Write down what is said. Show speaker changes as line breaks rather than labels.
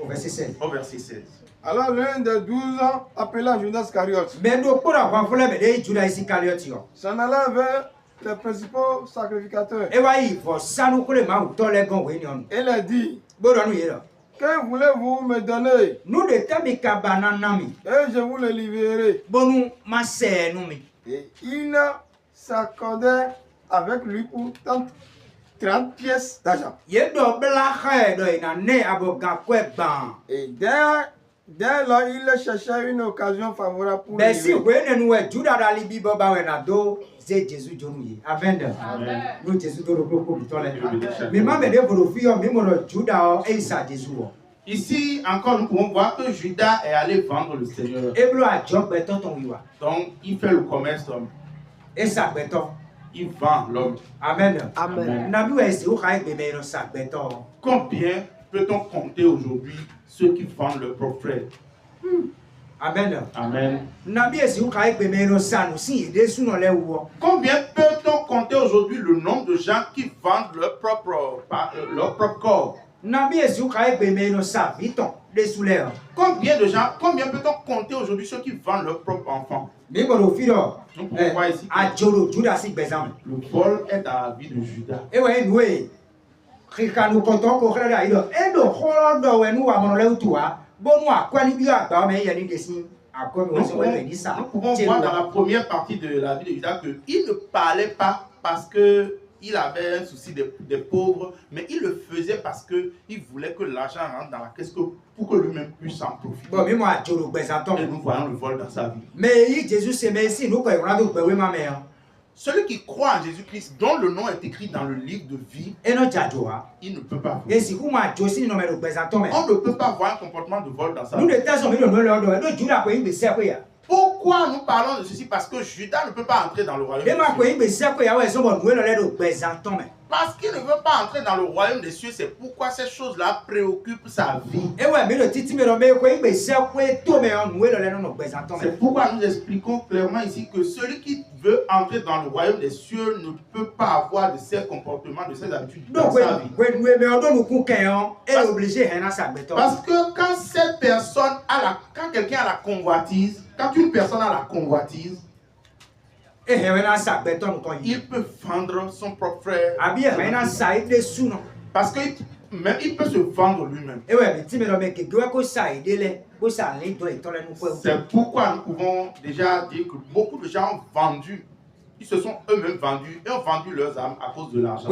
Au verset 16.
Au verset 16.
Alors l'un des 12 appelé Judas Iscariote s'en alla vers les principaux sacrificateurs et leur dit, que voulez-vous me donner? Et je vous le livrerai. Et il s'accordait avec lui pour 30 pièces d'argent. Et dès lors, il cherchait une occasion favorable pour le livrer.
Ici encore nous pouvons voir que Judas est allé vendre le Seigneur. Donc il fait le commerce d'homme. Il vend l'homme.
Amen.
Amen.
Combien peut-on compter aujourd'hui ceux qui vendent leur propre frère?
Amen.
Amen.
Combien
peut-on compter aujourd'hui le nombre de gens qui vendent leur propre corps? Combien peut-on compter aujourd'hui ceux qui vendent leur propre enfant? Nous pouvons voir ici le vol est dans la vie de Judas. Nous pouvons voir dans la première partie de la vie de Judas qu'il ne parlait pas parce qu'il avait un souci des pauvres, mais il le faisait parce qu'il voulait que l'argent rentre dans la caisse pour que lui-même puisse en profiter. Et nous voyons le vol dans sa vie. Celui qui croit en Jésus-Christ, dont le nom est écrit dans le livre de vie, il ne peut pas. On ne peut pas voir un comportement de vol dans sa vie. Pourquoi nous parlons de ceci? Parce que Judas ne peut pas entrer dans le royaume des cieux. Parce qu'il ne veut pas entrer dans le royaume des cieux, c'est pourquoi ces choses-là préoccupent sa vie. C'est pourquoi nous expliquons clairement ici que celui qui veut entrer dans le royaume des cieux ne peut pas avoir de ces comportements, de ces habitudes dans sa vie. Parce que quand cette personne quand quelqu'un a la convoitise, quand une personne a la convoitise, il peut vendre son propre frère. Parce qu'il peut se vendre lui-même. C'est pourquoi nous pouvons déjà dire que beaucoup de gens ont vendu. Ils se sont eux-mêmes vendus et ont vendu leurs âmes à cause de l'argent.